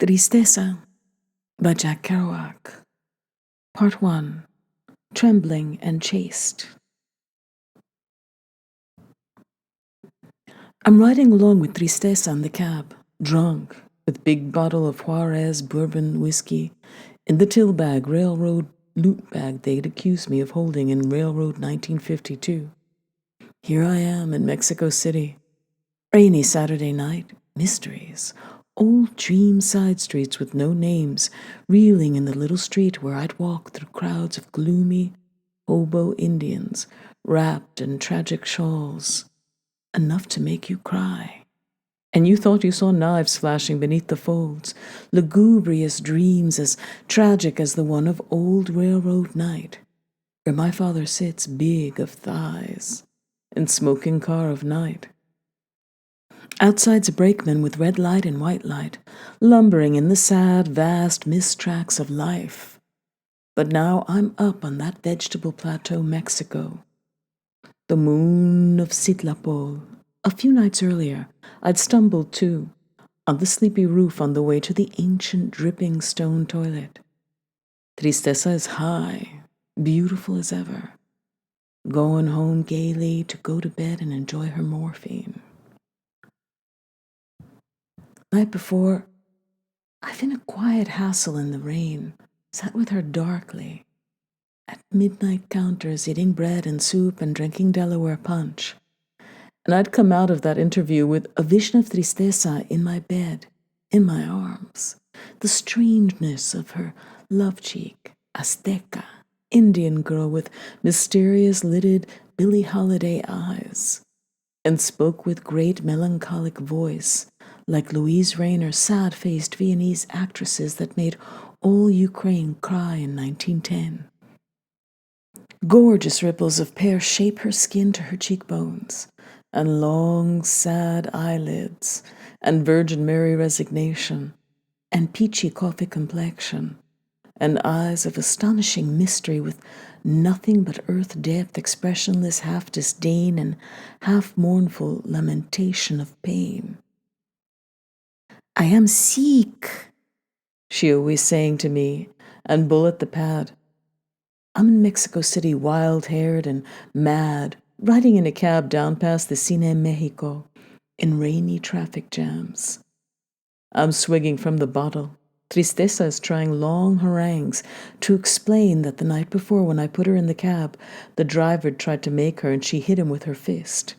Tristessa by Jack Kerouac. Part 1. Trembling and Chaste. I'm riding along with Tristessa in the cab, drunk, with big bottle of Juarez bourbon whiskey in the till bag, railroad loot bag they'd accused me of holding in railroad 1952. Here I am in Mexico City. Rainy Saturday night, mysteries, old dream side streets with no names, reeling in the little street where I'd walk through crowds of gloomy hobo Indians, wrapped in tragic shawls, enough to make you cry. And you thought you saw knives flashing beneath the folds, lugubrious dreams as tragic as the one of old railroad night, where my father sits big of thighs, in smoking car of night. Outside's a brakeman with red light and white light, lumbering in the sad, vast mist tracks of life. But now I'm up on that vegetable plateau, Mexico. The moon of Citlapol. A few nights earlier, I'd stumbled too, on the sleepy roof on the way to the ancient dripping stone toilet. Tristessa is high, beautiful as ever, going home gaily to go to bed and enjoy her morphine. Night before, I've in a quiet hassle in the rain, sat with her darkly, at midnight counters eating bread and soup and drinking Delaware punch. And I'd come out of that interview with a vision of Tristessa in my bed, in my arms, the strangeness of her love cheek, Azteca, Indian girl with mysterious lidded Billie Holiday eyes, and spoke with great melancholic voice, like Louise Rayner's sad-faced Viennese actresses that made all Ukraine cry in 1910. Gorgeous ripples of pear shape her skin to her cheekbones, and long, sad eyelids, and Virgin Mary resignation, and peachy coffee complexion, and eyes of astonishing mystery with nothing but earth-depth, expressionless half disdain and half mournful lamentation of pain. I am sick, she always saying to me, and bull at the pad. I'm in Mexico City, wild-haired and mad, riding in a cab down past the Cine Mexico in rainy traffic jams. I'm swigging from the bottle. Tristessa is trying long harangues to explain that the night before when I put her in the cab, the driver tried to make her and she hit him with her fist.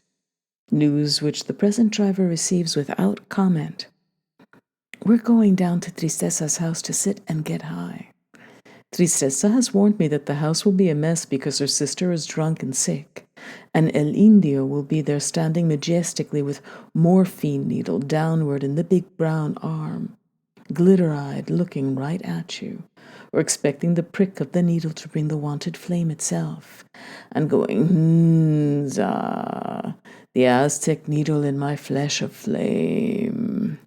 News which the present driver receives without comment. We're going down to Tristessa's house to sit and get high. Tristessa has warned me that the house will be a mess because her sister is drunk and sick, and El Indio will be there standing majestically with morphine needle downward in the big brown arm, glitter-eyed, looking right at you, or expecting the prick of the needle to bring the wanted flame itself, and going, za, the Aztec needle in my flesh of flame.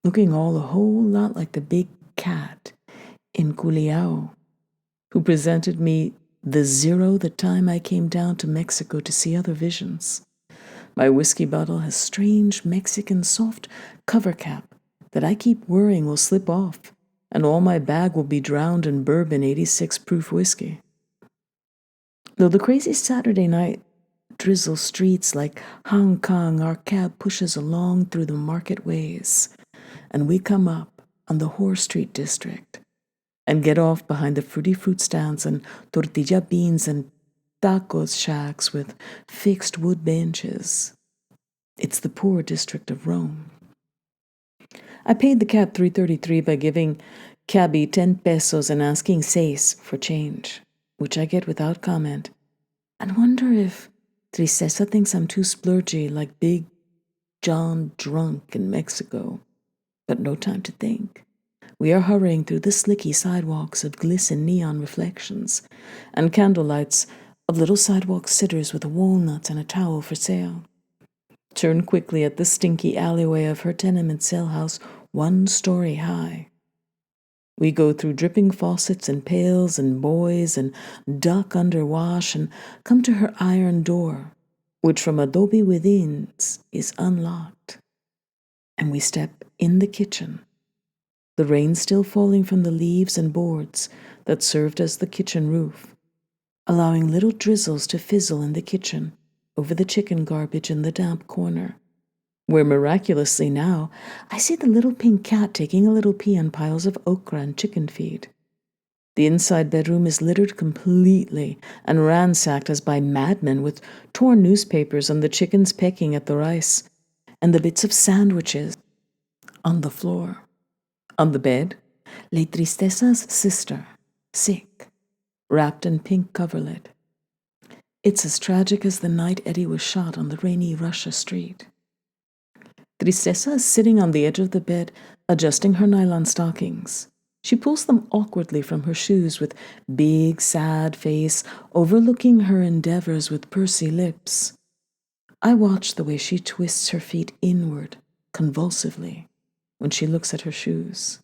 Looking all a whole lot like the big cat in Culiao, who presented me the zero the time I came down to Mexico to see other visions. My whiskey bottle has strange Mexican soft cover cap that I keep worrying will slip off, and all my bag will be drowned in bourbon 86 proof whiskey. Though the crazy Saturday night drizzle streets like Hong Kong, our cab pushes along through the market ways, and we come up on the Whore Street district and get off behind the fruit stands and tortilla beans and tacos shacks with fixed wood benches. It's the poor district of Rome. I paid the cab $3.33 by giving cabby 10 pesos and asking 6 for change, which I get without comment, and wonder if Tristessa thinks I'm too splurgy like Big John drunk in Mexico. But no time to think. We are hurrying through the slicky sidewalks of glisten neon reflections and candlelights of little sidewalk sitters with walnuts and a towel for sale. Turn quickly at the stinky alleyway of her tenement cell house 1 story high. We go through dripping faucets and pails and boys and duck under wash and come to her iron door, which from adobe within is unlocked. And we step in the kitchen, the rain still falling from the leaves and boards that served as the kitchen roof, allowing little drizzles to fizzle in the kitchen over the chicken garbage in the damp corner, where miraculously now I see the little pink cat taking a little pee on piles of okra and chicken feed. The inside bedroom is littered completely and ransacked as by madmen, with torn newspapers and the chickens pecking at the rice, and the bits of sandwiches on the floor. On the bed lay Tristessa's sister, sick, wrapped in pink coverlet. It's as tragic as the night Eddie was shot on the rainy Russia street. Tristessa is sitting on the edge of the bed, adjusting her nylon stockings. She pulls them awkwardly from her shoes with big, sad face, overlooking her endeavors with pursy lips. I watch the way she twists her feet inward, convulsively, when she looks at her shoes.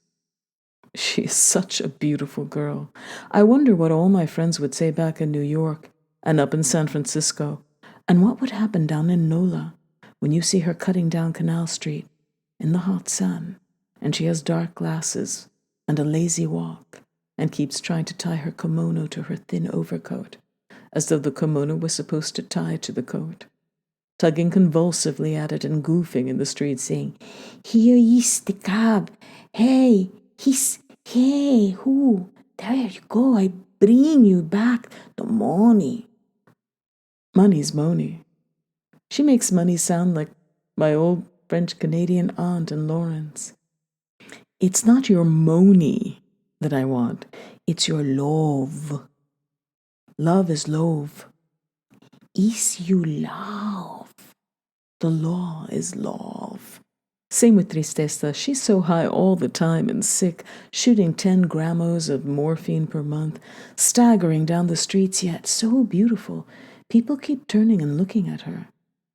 She is such a beautiful girl. I wonder what all my friends would say back in New York and up in San Francisco, and what would happen down in NOLA when you see her cutting down Canal Street in the hot sun, and she has dark glasses and a lazy walk, and keeps trying to tie her kimono to her thin overcoat, as though the kimono was supposed to tie to the coat, tugging convulsively at it and goofing in the street, saying, "Here is the cab. Hey, hey, who? There you go. I bring you back the money." Money's money. She makes money sound like my old French-Canadian aunt in Lawrence. It's not your money that I want. It's your love. Love is love. Is you love. The law is love. Same with Tristessa. She's so high all the time and sick, shooting 10 gramos of morphine per month, staggering down the streets, yet so beautiful. People keep turning and looking at her.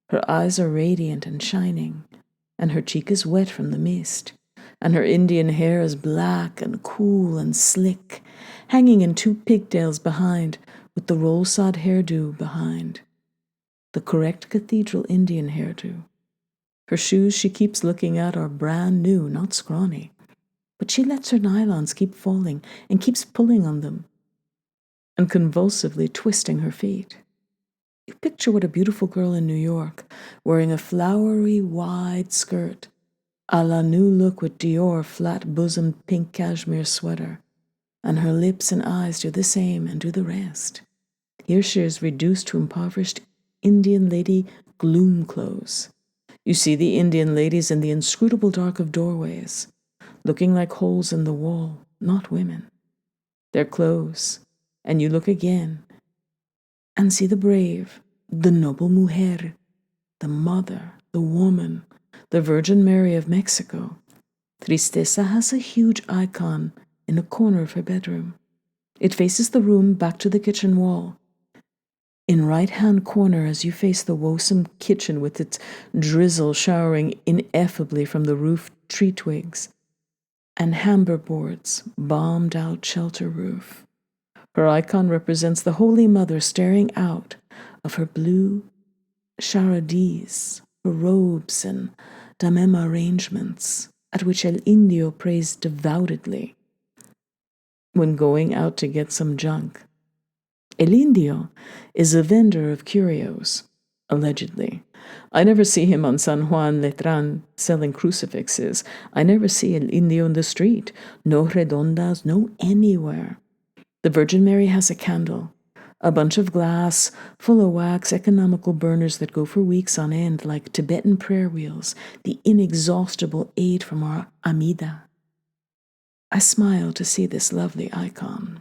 Her eyes are radiant and shining, and her cheek is wet from the mist, and her Indian hair is black and cool and slick, hanging in 2 pigtails behind, with the roll-sod hairdo behind. The correct cathedral Indian hairdo. Her shoes she keeps looking at are brand new, not scrawny, but she lets her nylons keep falling and keeps pulling on them and convulsively twisting her feet. You picture what a beautiful girl in New York, wearing a flowery wide skirt, a la new look with Dior flat-bosomed pink cashmere sweater, and her lips and eyes do the same and do the rest. Here she is reduced to impoverished Indian lady gloom clothes. You see the Indian ladies in the inscrutable dark of doorways, looking like holes in the wall, not women. Their clothes, and you look again, and see the brave, the noble mujer, the mother, the woman, the Virgin Mary of Mexico. Tristessa has a huge icon in a corner of her bedroom. It faces the room back to the kitchen wall. In right-hand corner, as you face the woesome kitchen with its drizzle showering ineffably from the roof tree twigs, and hamber boards, bombed-out shelter roof. Her icon represents the Holy Mother staring out of her blue charadis, her robes and damema arrangements, at which El Indio prays devoutedly when going out to get some junk. El Indio is a vendor of curios, allegedly. I never see him on San Juan Letran selling crucifixes. I never see El Indio in the street. No redondas, no anywhere. The Virgin Mary has a candle, a bunch of glass, full of wax, economical burners that go for weeks on end like Tibetan prayer wheels, the inexhaustible aid from our Amida. I smile to see this lovely icon.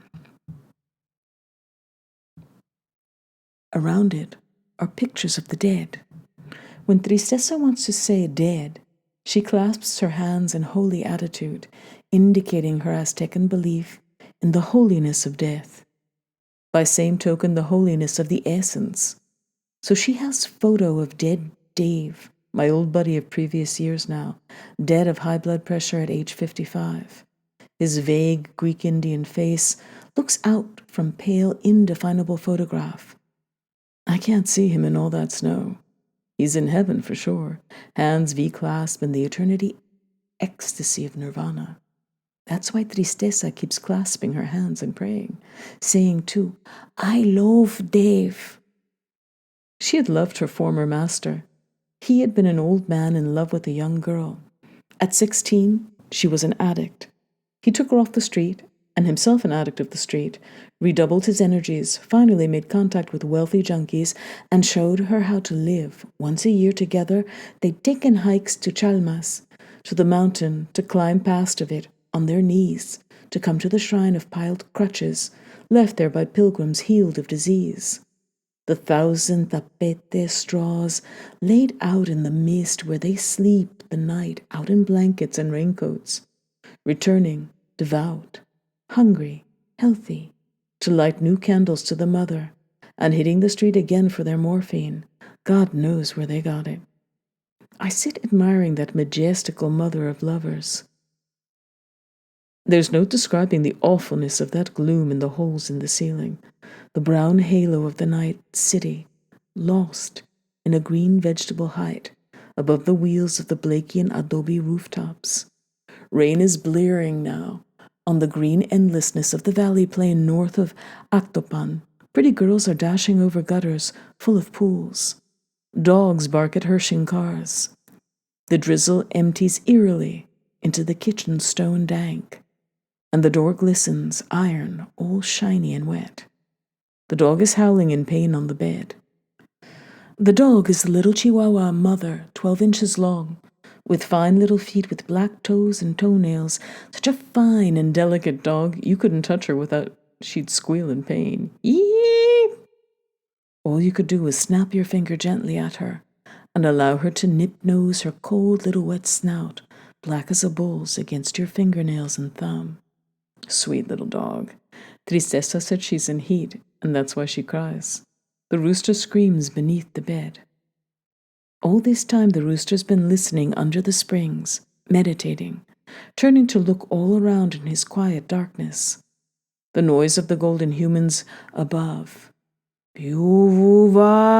Around it are pictures of the dead. When Tristessa wants to say dead, she clasps her hands in holy attitude, indicating her Aztecan belief in the holiness of death. By same token, the holiness of the essence. So she has photo of dead Dave, my old buddy of previous years now, dead of high blood pressure at age 55. His vague Greek-Indian face looks out from pale, indefinable photograph. I can't see him in all that snow. He's in heaven for sure, hands V-clasped in the eternity ecstasy of nirvana. That's why Tristessa keeps clasping her hands and praying, saying too, I love Dave. She had loved her former master. He had been an old man in love with a young girl. At 16, she was an addict. He took her off the street, and himself an addict of the street, redoubled his energies, finally made contact with wealthy junkies, and showed her how to live. Once a year together, they'd taken hikes to Chalmas, to the mountain, to climb past of it, on their knees, to come to the shrine of piled crutches, left there by pilgrims healed of disease. The 1,000 tapete straws laid out in the mist where they sleep the night out in blankets and raincoats, returning, devout, hungry, healthy, to light new candles to the mother, and hitting the street again for their morphine. God knows where they got it. I sit admiring that majestical mother of lovers. There's no describing the awfulness of that gloom in the holes in the ceiling, the brown halo of the night city, lost in a green vegetable height above the wheels of the Blakean adobe rooftops. Rain is blearing now on the green endlessness of the valley plain north of Actopan. Pretty girls are dashing over gutters full of pools. Dogs bark at Hershing cars. The drizzle empties eerily into the kitchen stone dank, and the door glistens, iron, all shiny and wet. The dog is howling in pain on the bed. The dog is the little Chihuahua mother, 12 inches long, with fine little feet with black toes and toenails. Such a fine and delicate dog, you couldn't touch her without she'd squeal in pain. Eep! All you could do was snap your finger gently at her and allow her to nip-nose her cold little wet snout, black as a bull's, against your fingernails and thumb. Sweet little dog. Tristessa said she's in heat, and that's why she cries. The rooster screams beneath the bed. All this time the rooster's been listening under the springs, meditating, turning to look all around in his quiet darkness. The noise of the golden humans above. Piuvuva!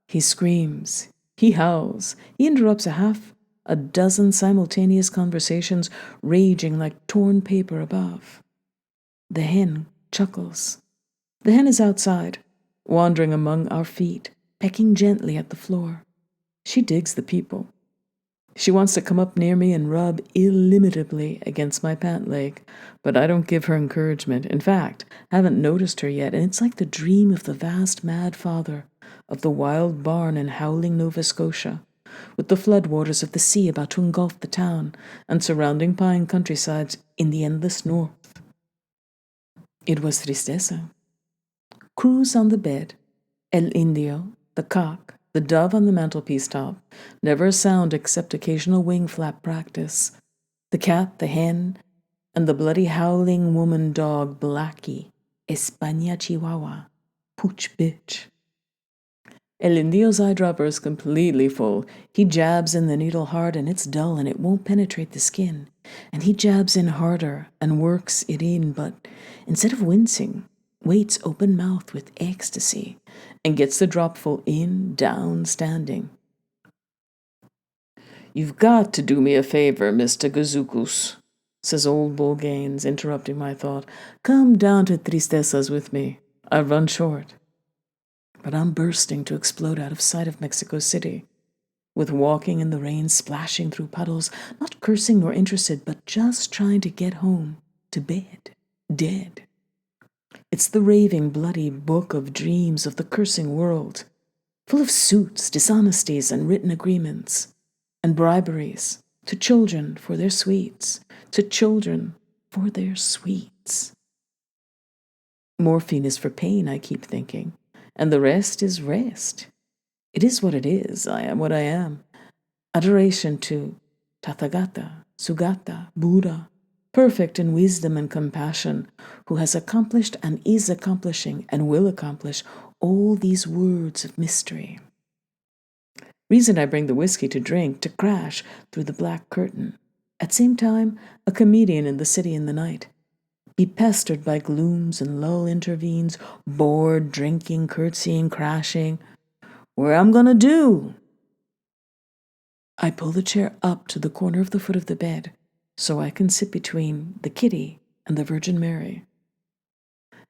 He screams. He howls. He interrupts a dozen simultaneous conversations raging like torn paper above. The hen chuckles. The hen is outside, wandering among our feet, pecking gently at the floor. She digs the people. She wants to come up near me and rub illimitably against my pant leg, but I don't give her encouragement. In fact, I haven't noticed her yet, and it's like the dream of the vast mad father of the wild barn in howling Nova Scotia, with the floodwaters of the sea about to engulf the town and surrounding pine countrysides in the endless north. It was Tristessa. Cruz on the bed, El Indio, the cock, the dove on the mantelpiece top, never a sound except occasional wing flap practice, the cat, the hen, and the bloody howling woman dog Blackie, España Chihuahua, pooch bitch. El Indio's eyedropper is completely full. He jabs in the needle hard and it's dull and it won't penetrate the skin. And he jabs in harder and works it in, but instead of wincing, waits open mouthed with ecstasy and gets the drop full in, down, standing. You've got to do me a favor, Mr. Gazukus, says old Bull Gaines, interrupting my thought. Come down to Tristessa's with me. I've run short. But I'm bursting to explode out of sight of Mexico City, with walking in the rain, splashing through puddles, not cursing nor interested, but just trying to get home, to bed, dead. It's the raving, bloody book of dreams of the cursing world, full of suits, dishonesties, and written agreements, and briberies, to children for their sweets, to children for their sweets. Morphine is for pain, I keep thinking, and the rest is rest. It is what it is. I am what I am. Adoration to Tathagata, Sugata, Buddha, perfect in wisdom and compassion, who has accomplished and is accomplishing and will accomplish all these words of mystery. Reason I bring the whiskey to drink, to crash through the black curtain. At same time, a comedian in the city in the night. Be pestered by glooms and lull intervenes, bored, drinking, curtsying, crashing. Where I'm gonna do? I pull the chair up to the corner of the foot of the bed, so I can sit between the kitty and the Virgin Mary.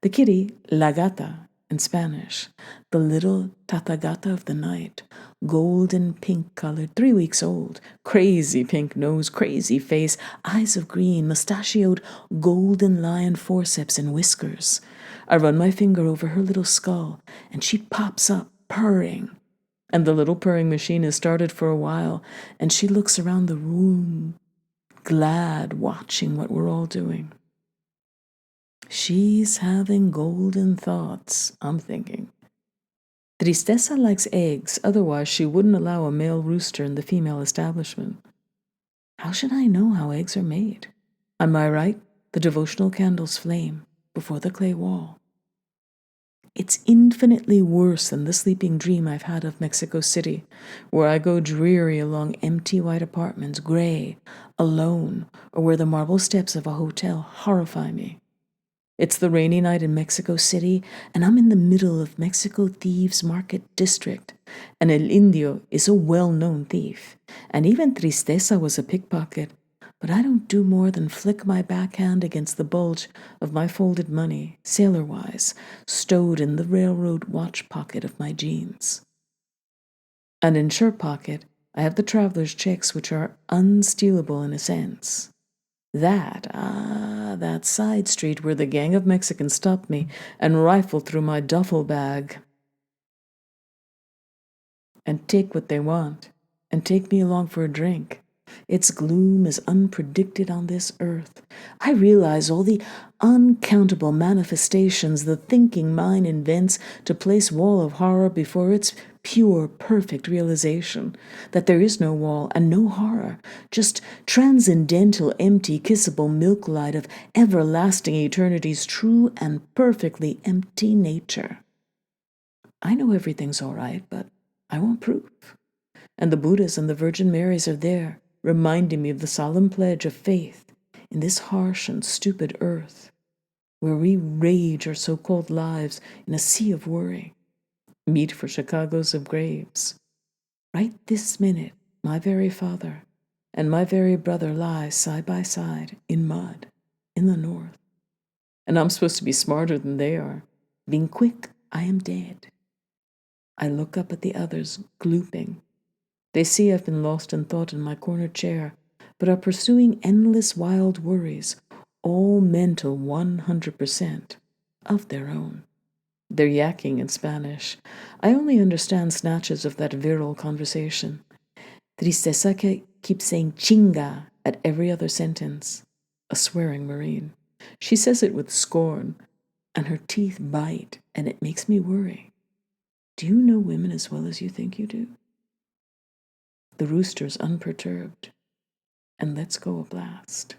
The kitty, la gata in Spanish, the little tatagata of the night, golden pink colored, 3 weeks old, crazy pink nose, crazy face, eyes of green, mustachioed golden lion forceps and whiskers. I run my finger over her little skull, and she pops up, purring. And the little purring machine has started for a while, and she looks around the room, glad, watching what we're all doing. She's having golden thoughts, I'm thinking. Tristessa likes eggs, otherwise she wouldn't allow a male rooster in the female establishment. How should I know how eggs are made? On my right, the devotional candles flame before the clay wall. It's infinitely worse than the sleeping dream I've had of Mexico City, where I go dreary along empty white apartments, gray, alone, or where the marble steps of a hotel horrify me. It's the rainy night in Mexico City, and I'm in the middle of Mexico Thieves Market District, and El Indio is a well-known thief, and even Tristessa was a pickpocket, but I don't do more than flick my backhand against the bulge of my folded money, sailor-wise, stowed in the railroad watch pocket of my jeans. And in shirt pocket, I have the traveler's checks, which are unstealable in a sense. That side street where the gang of Mexicans stopped me and rifled through my duffel bag and take what they want and take me along for a drink. Its gloom is unpredicted on this earth. I realize all the uncountable manifestations the thinking mind invents to place wall of horror before its pure, perfect realization, that there is no wall and no horror, just transcendental, empty, kissable milk light of everlasting eternity's true and perfectly empty nature. I know everything's all right, but I want proof. And the Buddhas and the Virgin Marys are there, reminding me of the solemn pledge of faith in this harsh and stupid earth, where we rage our so-called lives in a sea of worry, meet for Chicago's of graves. Right this minute, my very father and my very brother lie side by side in mud in the north. And I'm supposed to be smarter than they are. Being quick, I am dead. I look up at the others, glooping. They see I've been lost in thought in my corner chair, but are pursuing endless wild worries, all mental 100% of their own. They're yakking in Spanish. I only understand snatches of that virile conversation. Tristessa keeps saying chinga at every other sentence, a swearing Marine. She says it with scorn, and her teeth bite, and it makes me worry. Do you know women as well as you think you do? The rooster's unperturbed, and lets go a blast.